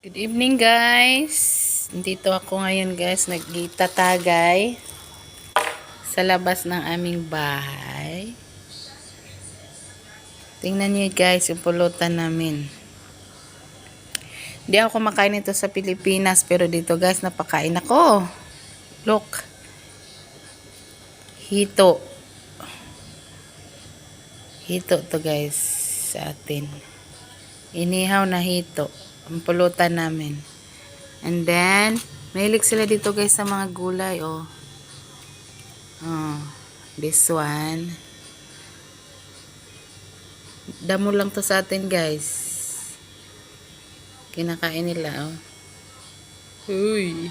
Good evening guys. Dito ako ngayon guys, nagtatagay sa labas ng aming bahay. Tingnan niyo guys, yung pulutan namin. Hindi ako kumakain nito sa Pilipinas, pero dito guys, napakain ako. Look. Hito. Hito to guys sa atin. Inihaw na hito. Ang pulutan namin. And then, mahilig sila dito guys sa mga gulay, oh. Oh, this one. Damo lang to sa atin guys. Kinakain nila, oh. Uy.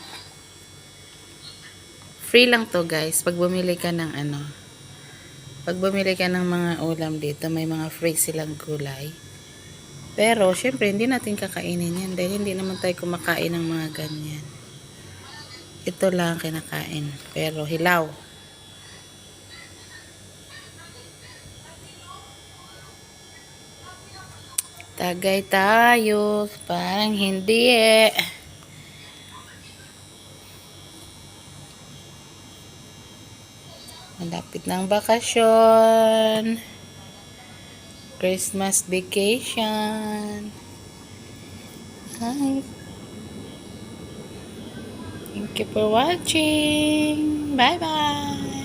Free lang to guys. Pag bumili ka ng pag bumili ka ng mga ulam dito, may mga free silang gulay. Pero, syempre, hindi natin kakainin yan dahil hindi naman tayo kumakain ng mga ganyan. Ito lang kinakain. Pero, hilaw. Tagay tayo. Parang hindi eh. Malapit ng bakasyon. Christmas vacation. Thank you for watching. Bye-bye.